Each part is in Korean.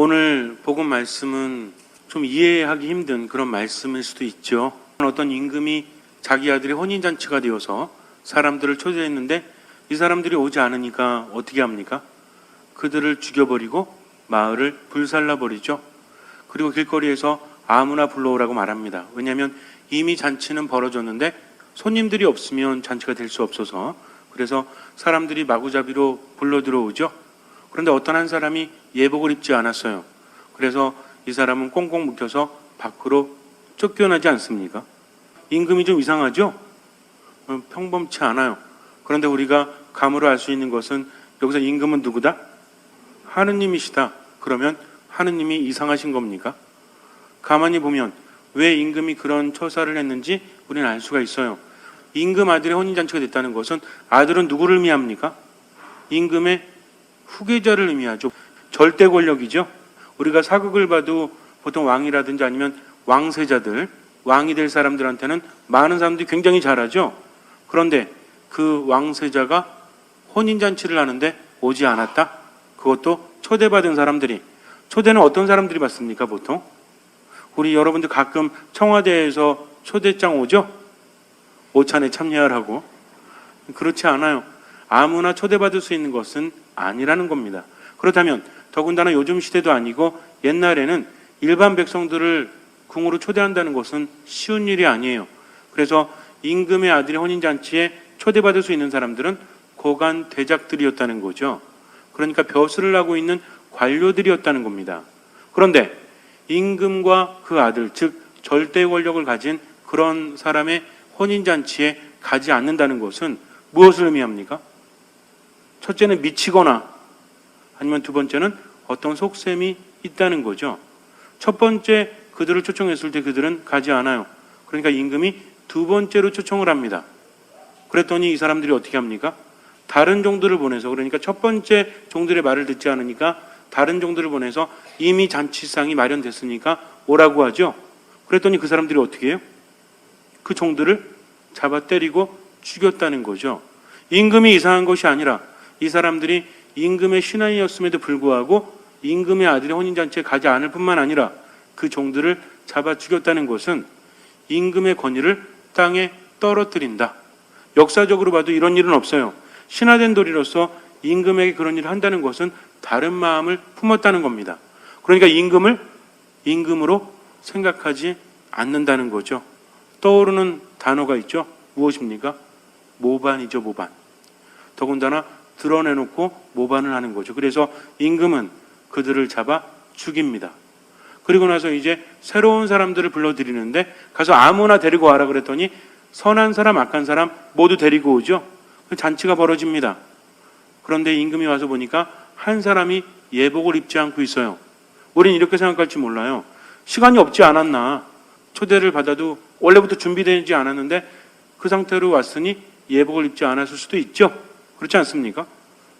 오늘 복음 말씀은 좀 이해하기 힘든 그런 말씀일 수도 있죠. 어떤 임금이 자기 아들의 혼인잔치가 되어서 사람들을 초대했는데 이 사람들이 오지 않으니까 어떻게 합니까? 그들을 죽여버리고 마을을 불살라버리죠. 그리고 길거리에서 아무나 불러오라고 말합니다. 왜냐하면 이미 잔치는 벌어졌는데 손님들이 없으면 잔치가 될 수 없어서, 그래서 사람들이 마구잡이로 불러 들어오죠. 그런데 어떤 한 사람이 예복을 입지 않았어요. 그래서 이 사람은 꽁꽁 묶여서 밖으로 쫓겨나지 않습니까? 임금이 좀 이상하죠? 평범치 않아요. 그런데 우리가 감으로 알 수 있는 것은 여기서 임금은 누구다? 하느님이시다. 그러면 하느님이 이상하신 겁니까? 가만히 보면 왜 임금이 그런 처사를 했는지 우리는 알 수가 있어요. 임금 아들의 혼인잔치가 됐다는 것은 아들은 누구를 의미합니까? 임금의 후계자를 의미하죠. 절대 권력이죠. 우리가 사극을 봐도 보통 왕이라든지 아니면 왕세자들, 왕이 될 사람들한테는 많은 사람들이 굉장히 잘하죠. 그런데 그 왕세자가 혼인잔치를 하는데 오지 않았다? 그것도 초대받은 사람들이. 초대는 어떤 사람들이 받습니까, 보통? 우리 여러분들 가끔 청와대에서 초대장 오죠? 오찬에 참여하라고. 그렇지 않아요. 아무나 초대받을 수 있는 것은 아니라는 겁니다. 그렇다면 더군다나 요즘 시대도 아니고 옛날에는 일반 백성들을 궁으로 초대한다는 것은 쉬운 일이 아니에요. 그래서 임금의 아들의 혼인잔치에 초대받을 수 있는 사람들은 고관 대작들이었다는 거죠. 그러니까 벼슬을 하고 있는 관료들이었다는 겁니다. 그런데 임금과 그 아들, 즉 절대 권력을 가진 그런 사람의 혼인잔치에 가지 않는다는 것은 무엇을 의미합니까? 첫째는 미치거나 아니면 두 번째는 어떤 속셈이 있다는 거죠. 첫 번째 그들을 초청했을 때 그들은 가지 않아요. 그러니까 임금이 두 번째로 초청을 합니다. 그랬더니 이 사람들이 어떻게 합니까? 다른 종들을 보내서, 그러니까 첫 번째 종들의 말을 듣지 않으니까 다른 종들을 보내서 이미 잔치상이 마련됐으니까 오라고 하죠. 그랬더니 그 사람들이 어떻게 해요? 그 종들을 잡아 때리고 죽였다는 거죠. 임금이 이상한 것이 아니라 이 사람들이 임금의 신하이었음에도 불구하고 임금의 아들의 혼인잔치에 가지 않을 뿐만 아니라 그 종들을 잡아 죽였다는 것은 임금의 권위를 땅에 떨어뜨린다. 역사적으로 봐도 이런 일은 없어요. 신하된 도리로서 임금에게 그런 일을 한다는 것은 다른 마음을 품었다는 겁니다. 그러니까 임금을 임금으로 생각하지 않는다는 거죠. 떠오르는 단어가 있죠. 무엇입니까? 모반이죠, 모반. 더군다나 드러내놓고 모반을 하는 거죠. 그래서 임금은 그들을 잡아 죽입니다. 그리고 나서 이제 새로운 사람들을 불러들이는데 가서 아무나 데리고 와라 그랬더니 선한 사람, 악한 사람 모두 데리고 오죠. 잔치가 벌어집니다. 그런데 임금이 와서 보니까 한 사람이 예복을 입지 않고 있어요. 우린 이렇게 생각할지 몰라요. 시간이 없지 않았나. 초대를 받아도 원래부터 준비되지 않았는데 그 상태로 왔으니 예복을 입지 않았을 수도 있죠. 그렇지 않습니까?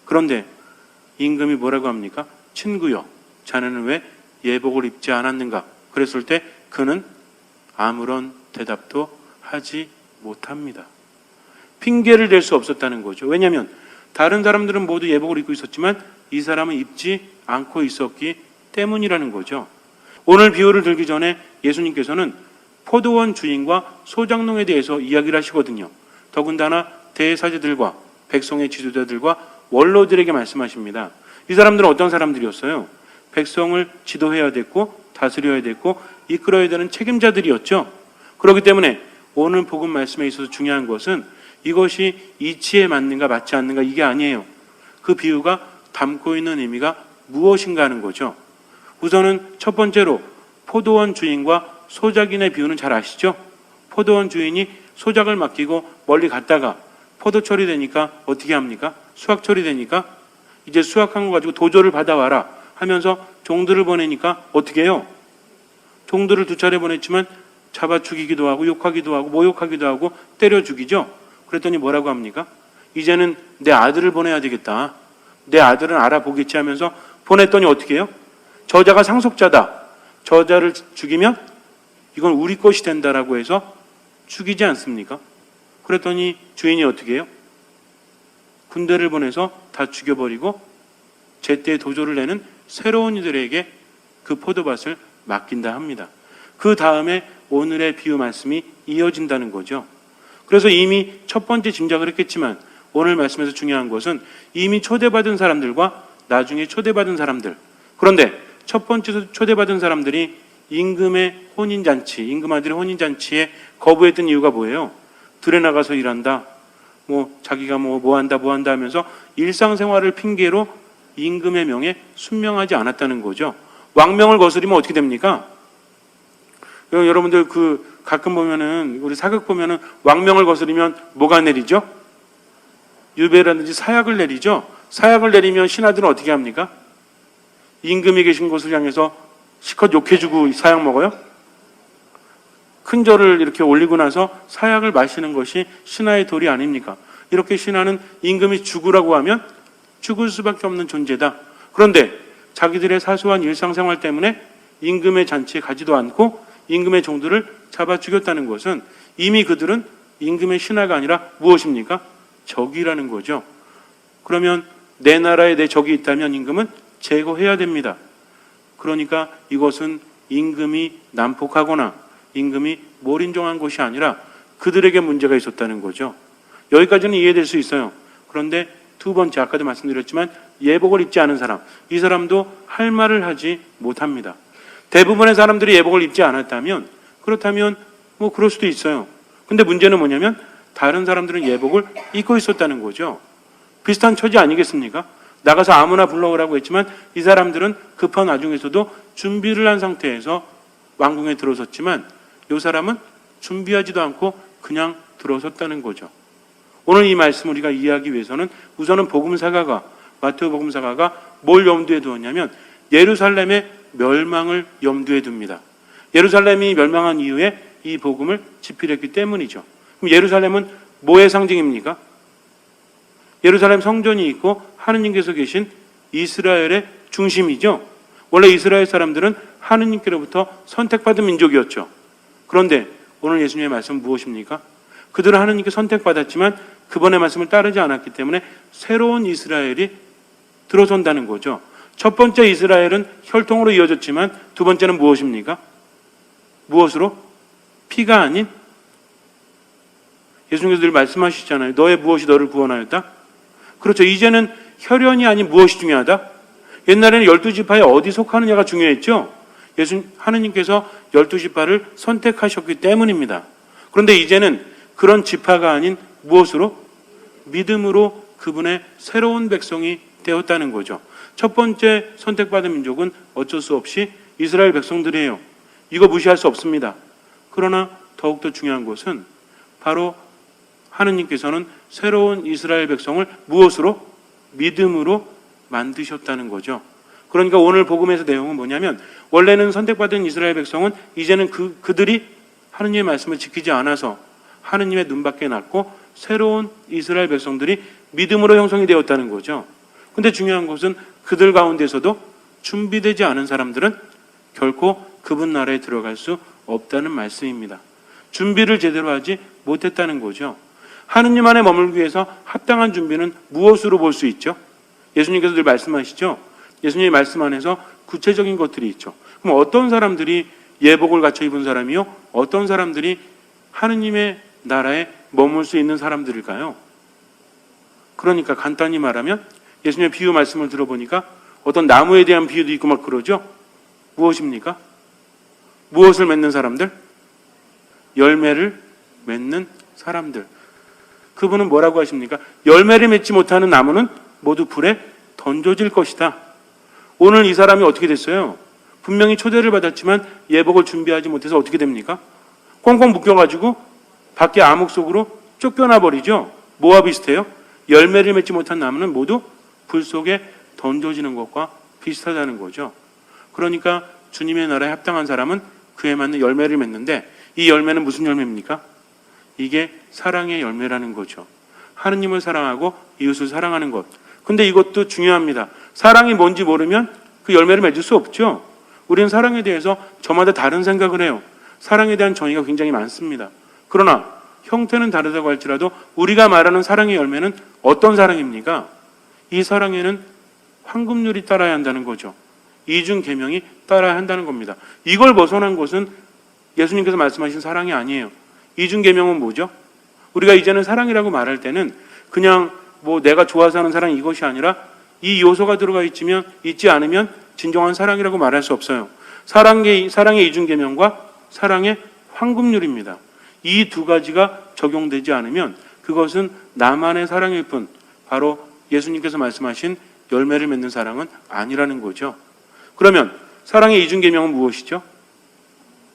그런데 임금이 뭐라고 합니까? 친구여, 자네는 왜 예복을 입지 않았는가? 그랬을 때 그는 아무런 대답도 하지 못합니다. 핑계를 댈 수 없었다는 거죠. 왜냐하면 다른 사람들은 모두 예복을 입고 있었지만 이 사람은 입지 않고 있었기 때문이라는 거죠. 오늘 비유를 들기 전에 예수님께서는 포도원 주인과 소작농에 대해서 이야기를 하시거든요. 더군다나 대사제들과 백성의 지도자들과 원로들에게 말씀하십니다. 이 사람들은 어떤 사람들이었어요? 백성을 지도해야 됐고 다스려야 됐고 이끌어야 되는 책임자들이었죠. 그렇기 때문에 오늘 복음 말씀에 있어서 중요한 것은 이것이 이치에 맞는가 맞지 않는가 이게 아니에요. 그 비유가 담고 있는 의미가 무엇인가 하는 거죠. 우선은 첫 번째로 포도원 주인과 소작인의 비유는 잘 아시죠? 포도원 주인이 소작을 맡기고 멀리 갔다가 포도철이 되니까 어떻게 합니까? 수확철이 되니까 이제 수확한 거 가지고 도조를 받아와라 하면서 종들을 보내니까 어떻게 해요? 종들을 두 차례 보냈지만 잡아 죽이기도 하고 욕하기도 하고 모욕하기도 하고 때려 죽이죠. 그랬더니 뭐라고 합니까? 이제는 내 아들을 보내야 되겠다. 내 아들은 알아보겠지 하면서 보냈더니 어떻게 해요? 저자가 상속자다. 저자를 죽이면 이건 우리 것이 된다라고 해서 죽이지 않습니까? 그랬더니 주인이 어떻게 해요? 군대를 보내서 다 죽여버리고 제때 도조를 내는 새로운 이들에게 그 포도밭을 맡긴다 합니다. 그 다음에 오늘의 비유 말씀이 이어진다는 거죠. 그래서 이미 첫 번째 짐작을 했겠지만 오늘 말씀에서 중요한 것은 이미 초대받은 사람들과 나중에 초대받은 사람들. 그런데 첫 번째 초대받은 사람들이 임금의 혼인잔치, 임금 아들의 혼인잔치에 거부했던 이유가 뭐예요? 들에 나가서 일한다. 자기가 뭐 한다 하면서 일상생활을 핑계로 임금의 명에 순명하지 않았다는 거죠. 왕명을 거스리면 어떻게 됩니까? 여러분들 가끔 보면은 우리 사극 보면은 왕명을 거스리면 뭐가 내리죠? 유배라든지 사약을 내리죠. 사약을 내리면 신하들은 어떻게 합니까? 임금이 계신 곳을 향해서 실컷 욕해주고 사약 먹어요? 큰 절을 이렇게 올리고 나서 사약을 마시는 것이 신하의 도리 아닙니까? 이렇게 신하는 임금이 죽으라고 하면 죽을 수밖에 없는 존재다. 그런데 자기들의 사소한 일상생활 때문에 임금의 잔치에 가지도 않고 임금의 종들을 잡아 죽였다는 것은 이미 그들은 임금의 신하가 아니라 무엇입니까? 적이라는 거죠. 그러면 내 나라에 내 적이 있다면 임금은 제거해야 됩니다. 그러니까 이것은 임금이 난폭하거나 임금이 몰인정한 것이 아니라 그들에게 문제가 있었다는 거죠. 여기까지는 이해될 수 있어요. 그런데 두 번째, 아까도 말씀드렸지만 예복을 입지 않은 사람, 이 사람도 할 말을 하지 못합니다. 대부분의 사람들이 예복을 입지 않았다면 그렇다면 그럴 수도 있어요. 근데 문제는 뭐냐면 다른 사람들은 예복을 입고 있었다는 거죠. 비슷한 처지 아니겠습니까? 나가서 아무나 불러오라고 했지만 이 사람들은 급한 와중에서도 준비를 한 상태에서 왕궁에 들어섰지만 이 사람은 준비하지도 않고 그냥 들어섰다는 거죠. 오늘 이 말씀 우리가 이해하기 위해서는 우선은 복음사가가, 마태오 복음사가가 뭘 염두에 두었냐면 예루살렘의 멸망을 염두에 둡니다. 예루살렘이 멸망한 이후에 이 복음을 집필했기 때문이죠. 그럼 예루살렘은 뭐의 상징입니까? 예루살렘 성전이 있고 하느님께서 계신 이스라엘의 중심이죠. 원래 이스라엘 사람들은 하느님께로부터 선택받은 민족이었죠. 그런데 오늘 예수님의 말씀은 무엇입니까? 그들은 하느님께 선택받았지만 그분의 말씀을 따르지 않았기 때문에 새로운 이스라엘이 들어선다는 거죠. 첫 번째 이스라엘은 혈통으로 이어졌지만 두 번째는 무엇입니까? 무엇으로? 피가 아닌? 예수님께서 늘 말씀하시잖아요. 너의 무엇이 너를 구원하였다? 그렇죠. 이제는 혈연이 아닌 무엇이 중요하다? 옛날에는 12지파에 어디 속하느냐가 중요했죠. 하느님께서 12지파를 선택하셨기 때문입니다. 그런데 이제는 그런 지파가 아닌 무엇으로? 믿음으로 그분의 새로운 백성이 되었다는 거죠. 첫 번째 선택받은 민족은 어쩔 수 없이 이스라엘 백성들이에요. 이거 무시할 수 없습니다. 그러나 더욱더 중요한 것은 바로 하느님께서는 새로운 이스라엘 백성을 무엇으로? 믿음으로 만드셨다는 거죠. 그러니까 오늘 복음에서 내용은 뭐냐면 원래는 선택받은 이스라엘 백성은 이제는 그들이 하느님의 말씀을 지키지 않아서 하느님의 눈밖에 났고 새로운 이스라엘 백성들이 믿음으로 형성이 되었다는 거죠. 근데 중요한 것은 그들 가운데서도 준비되지 않은 사람들은 결코 그분 나라에 들어갈 수 없다는 말씀입니다. 준비를 제대로 하지 못했다는 거죠. 하느님 안에 머물기 위해서 합당한 준비는 무엇으로 볼 수 있죠? 예수님께서 늘 말씀하시죠. 예수님의 말씀 안에서 구체적인 것들이 있죠. 그럼 어떤 사람들이 예복을 갖춰 입은 사람이요? 어떤 사람들이 하느님의 나라에 머물 수 있는 사람들일까요? 그러니까 간단히 말하면 예수님의 비유 말씀을 들어보니까 어떤 나무에 대한 비유도 있고 막 그러죠? 무엇입니까? 무엇을 맺는 사람들? 열매를 맺는 사람들. 그분은 뭐라고 하십니까? 열매를 맺지 못하는 나무는 모두 불에 던져질 것이다. 오늘 이 사람이 어떻게 됐어요? 분명히 초대를 받았지만 예복을 준비하지 못해서 어떻게 됩니까? 꽁꽁 묶여가지고 밖에 암흑 속으로 쫓겨나 버리죠. 뭐와 비슷해요? 열매를 맺지 못한 나무는 모두 불 속에 던져지는 것과 비슷하다는 거죠. 그러니까 주님의 나라에 합당한 사람은 그에 맞는 열매를 맺는데 이 열매는 무슨 열매입니까? 이게 사랑의 열매라는 거죠. 하느님을 사랑하고 이웃을 사랑하는 것. 근데 이것도 중요합니다. 사랑이 뭔지 모르면 그 열매를 맺을 수 없죠. 우리는 사랑에 대해서 저마다 다른 생각을 해요. 사랑에 대한 정의가 굉장히 많습니다. 그러나 형태는 다르다고 할지라도 우리가 말하는 사랑의 열매는 어떤 사랑입니까? 이 사랑에는 황금률이 따라야 한다는 거죠. 이중 계명이 따라야 한다는 겁니다. 이걸 벗어난 것은 예수님께서 말씀하신 사랑이 아니에요. 이중 계명은 뭐죠? 우리가 이제는 사랑이라고 말할 때는 그냥 뭐 내가 좋아서 하는 사랑 이것이 아니라 이 요소가 들어가 있지 않으면 진정한 사랑이라고 말할 수 없어요. 사랑의 이중 계명과 사랑의 황금률입니다. 이 두 가지가 적용되지 않으면 그것은 나만의 사랑일 뿐 바로 예수님께서 말씀하신 열매를 맺는 사랑은 아니라는 거죠. 그러면 사랑의 이중 계명은 무엇이죠?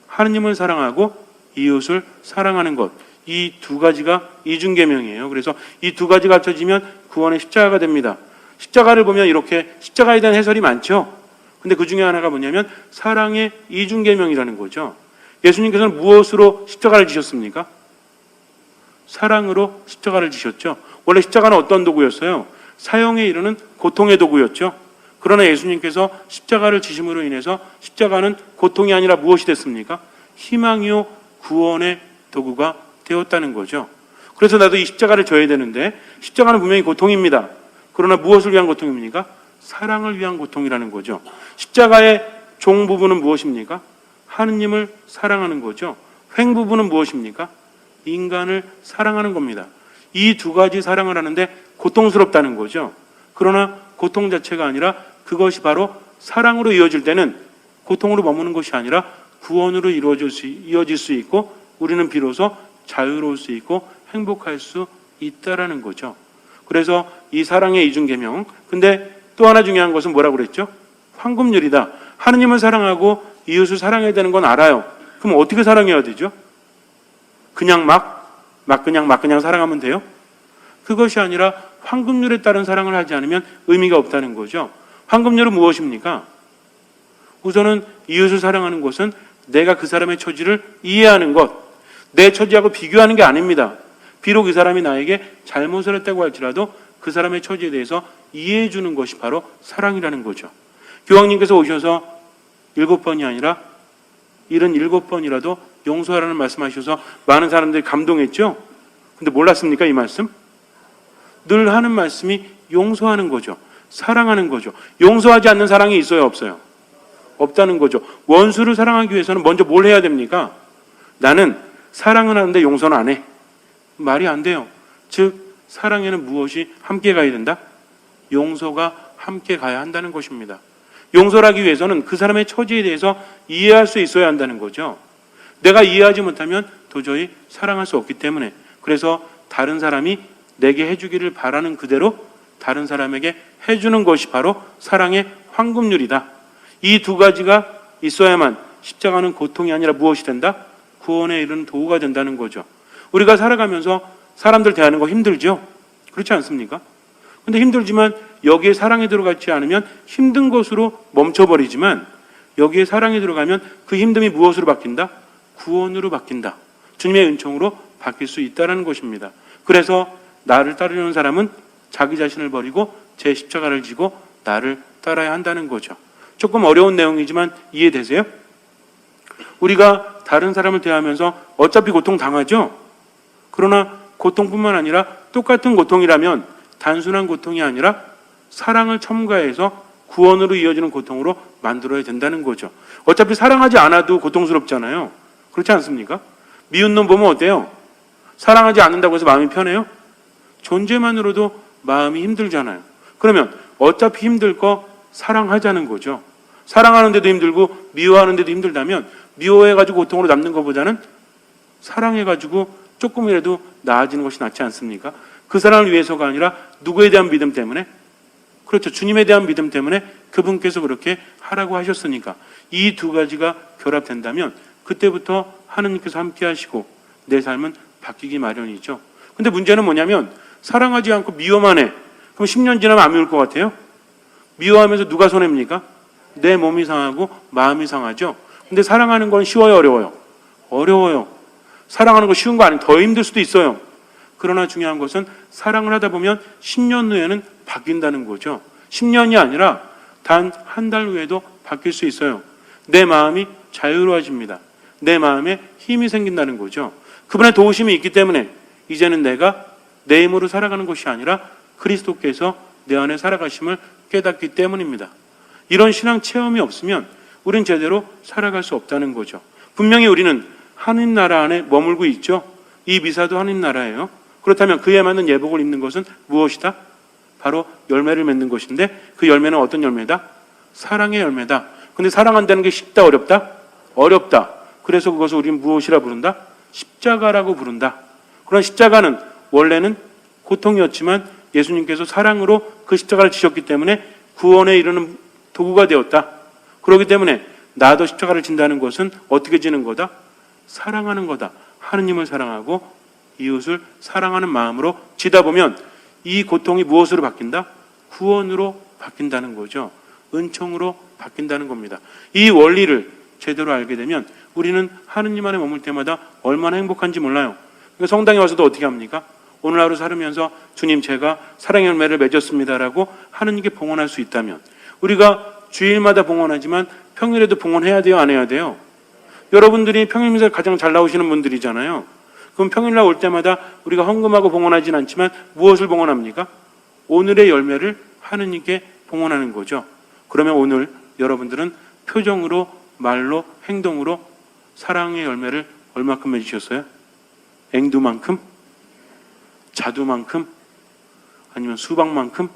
하느님을 사랑하고 이웃을 사랑하는 것. 이 두 가지가 이중 계명이에요. 그래서 이 두 가지가 합쳐지면 구원의 십자가가 됩니다. 십자가를 보면 이렇게 십자가에 대한 해설이 많죠. 근데 그 중에 하나가 뭐냐면 사랑의 이중 계명이라는 거죠. 예수님께서는 무엇으로 십자가를 지셨습니까? 사랑으로 십자가를 지셨죠. 원래 십자가는 어떤 도구였어요? 사형에 이르는 고통의 도구였죠. 그러나 예수님께서 십자가를 지심으로 인해서 십자가는 고통이 아니라 무엇이 됐습니까? 희망이요 구원의 도구가 되었다는 거죠. 그래서 나도 이 십자가를 져야 되는데 십자가는 분명히 고통입니다. 그러나 무엇을 위한 고통입니까? 사랑을 위한 고통이라는 거죠. 십자가의 종 부분은 무엇입니까? 하느님을 사랑하는 거죠. 횡 부분은 무엇입니까? 인간을 사랑하는 겁니다. 이 두 가지 사랑을 하는데 고통스럽다는 거죠. 그러나 고통 자체가 아니라 그것이 바로 사랑으로 이어질 때는 고통으로 머무는 것이 아니라 구원으로 이어질 수 있고 우리는 비로소 자유로울 수 있고 행복할 수 있다라는 거죠. 그래서 이 사랑의 이중 계명. 근데 또 하나 중요한 것은 뭐라고 그랬죠? 황금률이다. 하느님을 사랑하고 이웃을 사랑해야 되는 건 알아요. 그럼 어떻게 사랑해야 되죠? 그냥 그냥 사랑하면 돼요? 그것이 아니라 황금률에 따른 사랑을 하지 않으면 의미가 없다는 거죠. 황금률은 무엇입니까? 우선은 이웃을 사랑하는 것은 내가 그 사람의 처지를 이해하는 것, 내 처지하고 비교하는 게 아닙니다. 비록 이 사람이 나에게 잘못을 했다고 할지라도 그 사람의 처지에 대해서 이해해 주는 것이 바로 사랑이라는 거죠. 교황님께서 오셔서 7번이 아니라 77번이라도 용서하라는 말씀하셔서 많은 사람들이 감동했죠. 근데 몰랐습니까? 이 말씀? 늘 하는 말씀이 용서하는 거죠. 사랑하는 거죠. 용서하지 않는 사랑이 있어요? 없어요? 없다는 거죠. 원수를 사랑하기 위해서는 먼저 뭘 해야 됩니까? 나는 사랑은 하는데 용서는 안 해. 말이 안 돼요. 즉 사랑에는 무엇이 함께 가야 된다? 용서가 함께 가야 한다는 것입니다. 용서를 하기 위해서는 그 사람의 처지에 대해서 이해할 수 있어야 한다는 거죠. 내가 이해하지 못하면 도저히 사랑할 수 없기 때문에 그래서 다른 사람이 내게 해주기를 바라는 그대로 다른 사람에게 해주는 것이 바로 사랑의 황금률이다. 이 두 가지가 있어야만 십자가는 고통이 아니라 무엇이 된다? 구원에 이르는 도구가 된다는 거죠. 우리가 살아가면서 사람들 대하는 거 힘들죠? 그렇지 않습니까? 근데 힘들지만 여기에 사랑이 들어가지 않으면 힘든 것으로 멈춰버리지만 여기에 사랑이 들어가면 그 힘듦이 무엇으로 바뀐다? 구원으로 바뀐다. 주님의 은총으로 바뀔 수 있다는 것입니다. 그래서 나를 따르려는 사람은 자기 자신을 버리고 제 십자가를 지고 나를 따라야 한다는 거죠. 조금 어려운 내용이지만 이해되세요? 우리가 다른 사람을 대하면서 어차피 고통 당하죠? 그러나 고통뿐만 아니라 똑같은 고통이라면 단순한 고통이 아니라 사랑을 첨가해서 구원으로 이어지는 고통으로 만들어야 된다는 거죠. 어차피 사랑하지 않아도 고통스럽잖아요. 그렇지 않습니까? 미운 놈 보면 어때요? 사랑하지 않는다고 해서 마음이 편해요? 존재만으로도 마음이 힘들잖아요. 그러면 어차피 힘들 거 사랑하자는 거죠. 사랑하는데도 힘들고 미워하는데도 힘들다면 미워해가지고 고통으로 남는 것보다는 사랑해가지고 조금이라도 나아지는 것이 낫지 않습니까? 그 사람을 위해서가 아니라 누구에 대한 믿음 때문에? 그렇죠. 주님에 대한 믿음 때문에 그분께서 그렇게 하라고 하셨으니까 이 두 가지가 결합된다면 그때부터 하느님께서 함께 하시고 내 삶은 바뀌기 마련이죠. 근데 문제는 뭐냐면 사랑하지 않고 미워만 해. 그럼 10년 지나면 안 미울 것 같아요? 미워하면서 누가 손해입니까? 내 몸이 상하고 마음이 상하죠. 근데 사랑하는 건 쉬워요, 어려워요? 어려워요. 사랑하는 거 쉬운 거 아니에요. 더 힘들 수도 있어요. 그러나 중요한 것은 사랑을 하다 보면 10년 후에는 바뀐다는 거죠. 10년이 아니라 단 한 달 후에도 바뀔 수 있어요. 내 마음이 자유로워집니다. 내 마음에 힘이 생긴다는 거죠. 그분의 도우심이 있기 때문에 이제는 내가 내 힘으로 살아가는 것이 아니라 그리스도께서 내 안에 살아가심을 깨닫기 때문입니다. 이런 신앙 체험이 없으면 우리는 제대로 살아갈 수 없다는 거죠. 분명히 우리는 하느님 나라 안에 머물고 있죠. 이 미사도 하느님 나라예요. 그렇다면 그에 맞는 예복을 입는 것은 무엇이다? 바로 열매를 맺는 것인데 그 열매는 어떤 열매다? 사랑의 열매다. 근데 사랑한다는 게 쉽다 어렵다? 어렵다. 그래서 그것을 우리는 무엇이라 부른다? 십자가라고 부른다. 그런 십자가는 원래는 고통이었지만 예수님께서 사랑으로 그 십자가를 지셨기 때문에 구원에 이르는 도구가 되었다. 그렇기 때문에 나도 십자가를 진다는 것은 어떻게 지는 거다? 사랑하는 거다. 하느님을 사랑하고 이웃을 사랑하는 마음으로 지다 보면 이 고통이 무엇으로 바뀐다? 구원으로 바뀐다는 거죠. 은총으로 바뀐다는 겁니다. 이 원리를 제대로 알게 되면 우리는 하느님 안에 머물 때마다 얼마나 행복한지 몰라요. 그러니까 성당에 와서도 어떻게 합니까? 오늘 하루 살으면서 주님 제가 사랑의 열매를 맺었습니다라고 하느님께 봉헌할 수 있다면 우리가 주일마다 봉헌하지만 평일에도 봉헌해야 돼요? 안 해야 돼요? 여러분들이 평일 미사를 가장 잘 나오시는 분들이잖아요. 그럼 평일날 올 때마다 우리가 헌금하고 봉헌하진 않지만 무엇을 봉헌합니까? 오늘의 열매를 하느님께 봉헌하는 거죠. 그러면 오늘 여러분들은 표정으로 말로 행동으로 사랑의 열매를 얼마큼 맺으셨어요? 앵두만큼? 자두만큼? 아니면 수박만큼?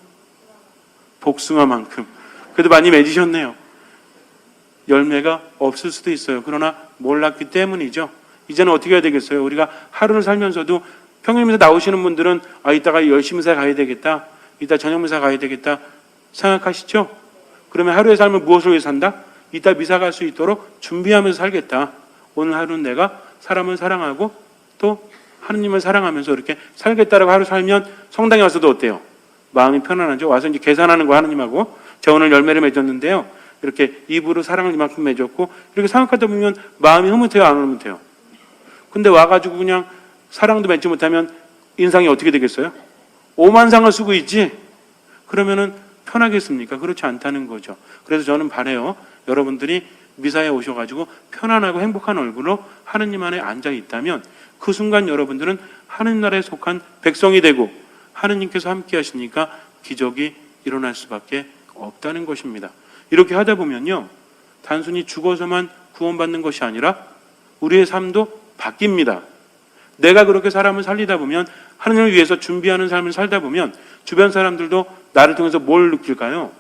복숭아만큼? 그래도 많이 맺으셨네요. 열매가 없을 수도 있어요. 그러나 몰랐기 때문이죠. 이제는 어떻게 해야 되겠어요? 우리가 하루를 살면서도 평일미사 나오시는 분들은 이따가 열심히 사 가야 되겠다. 이따 저녁 미사 가야 되겠다. 생각하시죠? 그러면 하루의 삶을 무엇을 위해 산다? 이따 미사 갈 수 있도록 준비하면서 살겠다. 오늘 하루는 내가 사람을 사랑하고 또 하느님을 사랑하면서 이렇게 살겠다라고 하루 살면 성당에 와서도 어때요? 마음이 편안하죠. 와서 이제 계산하는 거 하느님하고 제가 오늘 열매를 맺었는데요. 이렇게 입으로 사랑을 이만큼 맺었고 이렇게 생각하다 보면 마음이 흐뭇해요? 안 흐뭇해요? 근데 와가지고 그냥 사랑도 맺지 못하면 인상이 어떻게 되겠어요? 오만상을 쓰고 있지? 그러면은 편하겠습니까? 그렇지 않다는 거죠. 그래서 저는 바라요. 여러분들이 미사에 오셔가지고 편안하고 행복한 얼굴로 하느님 안에 앉아 있다면 그 순간 여러분들은 하느님 나라에 속한 백성이 되고 하느님께서 함께 하시니까 기적이 일어날 수밖에 없다는 것입니다. 이렇게 하다 보면요. 단순히 죽어서만 구원받는 것이 아니라 우리의 삶도 바뀝니다. 내가 그렇게 사람을 살리다 보면 하느님을 위해서 준비하는 삶을 살다 보면 주변 사람들도 나를 통해서 뭘 느낄까요?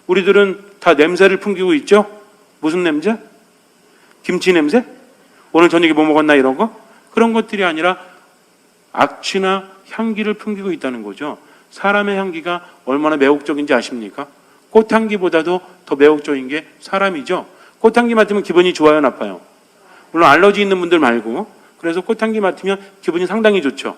우리들은 다 냄새를 풍기고 있죠? 무슨 냄새? 김치 냄새? 오늘 저녁에 뭐 먹었나 이런 거? 그런 것들이 아니라 악취나 향기를 풍기고 있다는 거죠. 사람의 향기가 얼마나 매혹적인지 아십니까? 꽃향기보다도 더 매혹적인 게 사람이죠. 꽃향기 맡으면 기분이 좋아요, 나빠요? 물론 알러지 있는 분들 말고 그래서 꽃향기 맡으면 기분이 상당히 좋죠.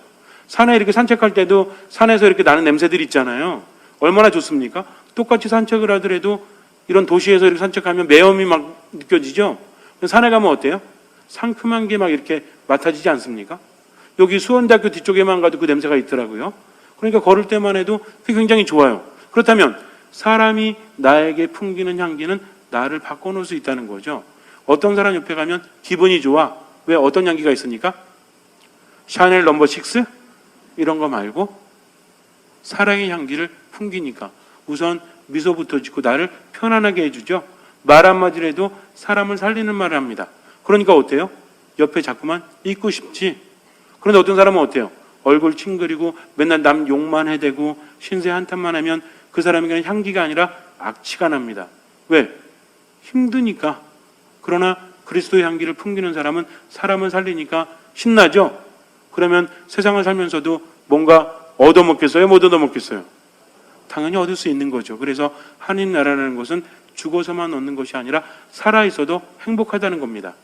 산에 이렇게 산책할 때도 산에서 이렇게 나는 냄새들이 있잖아요. 얼마나 좋습니까? 똑같이 산책을 하더라도 이런 도시에서 이렇게 산책하면 매염이 막 느껴지죠. 산에 가면 어때요? 상큼한 게 막 이렇게 맡아지지 않습니까? 여기 수원대학교 뒤쪽에만 가도 그 냄새가 있더라고요. 그러니까 걸을 때만 해도 그게 굉장히 좋아요. 그렇다면 사람이 나에게 풍기는 향기는 나를 바꿔놓을 수 있다는 거죠. 어떤 사람 옆에 가면 기분이 좋아. 왜? 어떤 향기가 있으니까? 샤넬 넘버 6? 이런 거 말고 사랑의 향기를 풍기니까 우선 미소부터 짓고 나를 편안하게 해주죠. 말 한마디로 해도 사람을 살리는 말을 합니다. 그러니까 어때요? 옆에 자꾸만 있고 싶지. 그런데 어떤 사람은 어때요? 얼굴 찡그리고 맨날 남 욕만 해대고 신세 한탄만 하면 그 사람에게는 향기가 아니라 악취가 납니다. 왜? 힘드니까. 그러나 그리스도의 향기를 풍기는 사람은 사람을 살리니까 신나죠? 그러면 세상을 살면서도 뭔가 얻어먹겠어요? 못 얻어먹겠어요? 당연히 얻을 수 있는 거죠. 그래서 하느님 나라라는 것은 죽어서만 얻는 것이 아니라 살아있어도 행복하다는 겁니다.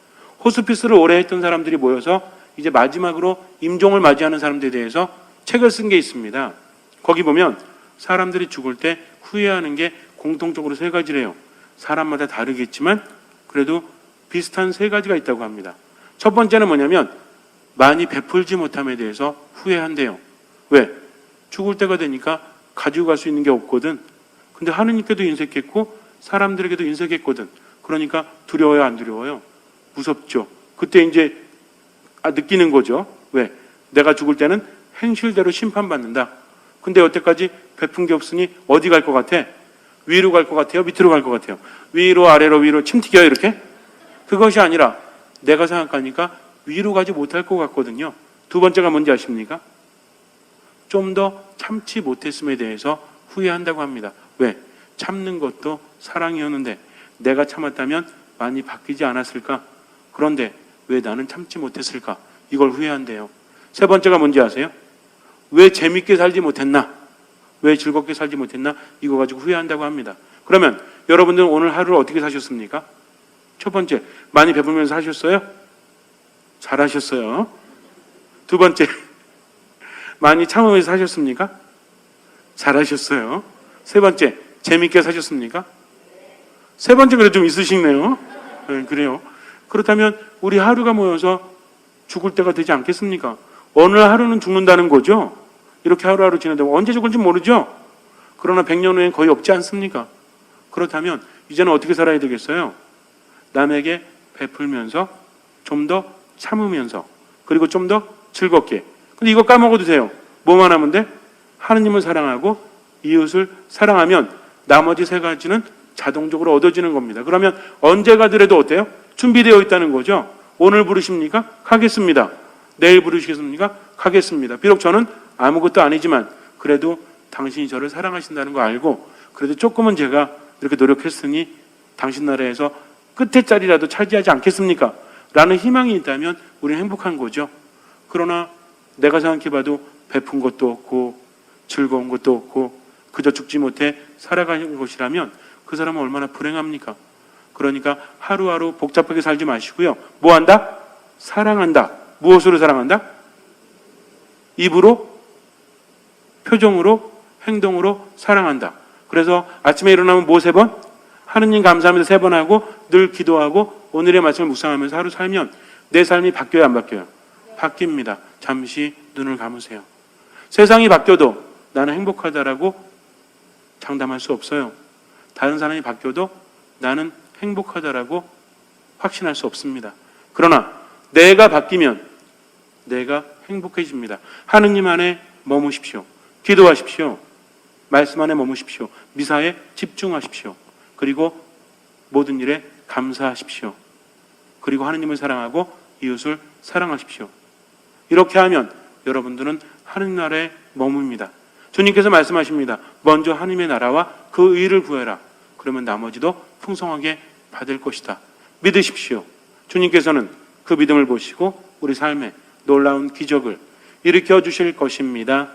호스피스를 오래 했던 사람들이 모여서 이제 마지막으로 임종을 맞이하는 사람들에 대해서 책을 쓴 게 있습니다. 거기 보면 사람들이 죽을 때 후회하는 게 공통적으로 3가지래요. 사람마다 다르겠지만 그래도 비슷한 3가지가 있다고 합니다. 첫 번째는 뭐냐면 많이 베풀지 못함에 대해서 후회한대요. 왜? 죽을 때가 되니까 가지고 갈 수 있는 게 없거든. 근데 하느님께도 인색했고 사람들에게도 인색했거든. 그러니까 두려워요, 안 두려워요? 무섭죠. 그때 이제 느끼는 거죠. 왜? 내가 죽을 때는 행실대로 심판받는다. 근데 여태까지 베푼 게 없으니 어디 갈 것 같아? 위로 갈 것 같아요? 밑으로 갈 것 같아요? 위로 아래로 위로 침 튀겨요 이렇게? 그것이 아니라 내가 생각하니까 위로 가지 못할 것 같거든요. 두 번째가 뭔지 아십니까? 좀 더 참지 못했음에 대해서 후회한다고 합니다. 왜? 참는 것도 사랑이었는데 내가 참았다면 많이 바뀌지 않았을까? 그런데 왜 나는 참지 못했을까? 이걸 후회한대요. 세 번째가 뭔지 아세요? 왜 재밌게 살지 못했나? 왜 즐겁게 살지 못했나? 이거 가지고 후회한다고 합니다. 그러면 여러분들은 오늘 하루를 어떻게 사셨습니까? 첫 번째, 많이 배부르면서 사셨어요? 잘하셨어요. 두 번째, 많이 참으면서 사셨습니까? 잘하셨어요. 세 번째, 재밌게 사셨습니까? 세 번째 그래도 좀 있으시네요. 네, 그래요. 그렇다면 우리 하루가 모여서 죽을 때가 되지 않겠습니까? 어느 하루는 죽는다는 거죠. 이렇게 하루하루 지내다 보면 언제 죽을지 모르죠. 그러나 100년 후엔 거의 없지 않습니까? 그렇다면 이제는 어떻게 살아야 되겠어요? 남에게 베풀면서 좀 더 참으면서 그리고 좀 더 즐겁게. 근데 이거 까먹어도 돼요. 뭐만 하면 돼? 하느님을 사랑하고 이웃을 사랑하면 나머지 세 가지는 자동적으로 얻어지는 겁니다. 그러면 언제 가더라도 어때요? 준비되어 있다는 거죠. 오늘 부르십니까? 가겠습니다. 내일 부르시겠습니까? 가겠습니다. 비록 저는 아무것도 아니지만 그래도 당신이 저를 사랑하신다는 거 알고 그래도 조금은 제가 이렇게 노력했으니 당신 나라에서 끝에 자리라도 차지하지 않겠습니까? 라는 희망이 있다면 우리는 행복한 거죠. 그러나 내가 생각해봐도 베푼 것도 없고 즐거운 것도 없고 그저 죽지 못해 살아가는 것이라면 그 사람은 얼마나 불행합니까? 그러니까 하루하루 복잡하게 살지 마시고요. 뭐 한다? 사랑한다. 무엇으로 사랑한다? 입으로, 표정으로, 행동으로 사랑한다. 그래서 아침에 일어나면 뭐 3번? 하느님 감사합니다 3번 하고 늘 기도하고 오늘의 말씀을 묵상하면서 하루 살면 내 삶이 바뀌어요, 안 바뀌어요? 바뀝니다. 잠시 눈을 감으세요. 세상이 바뀌어도 나는 행복하다라고 장담할 수 없어요. 다른 사람이 바뀌어도 나는 행복하다라고 확신할 수 없습니다. 그러나 내가 바뀌면 내가 행복해집니다. 하느님 안에 머무십시오. 기도하십시오. 말씀 안에 머무십시오. 미사에 집중하십시오. 그리고 모든 일에 감사하십시오. 그리고 하느님을 사랑하고 이웃을 사랑하십시오. 이렇게 하면 여러분들은 하느님 나라에 머뭅니다. 주님께서 말씀하십니다. 먼저 하느님의 나라와 그 의를 구해라. 그러면 나머지도 풍성하게 받을 것이다. 믿으십시오. 주님께서는 그 믿음을 보시고 우리 삶에 놀라운 기적을 일으켜 주실 것입니다.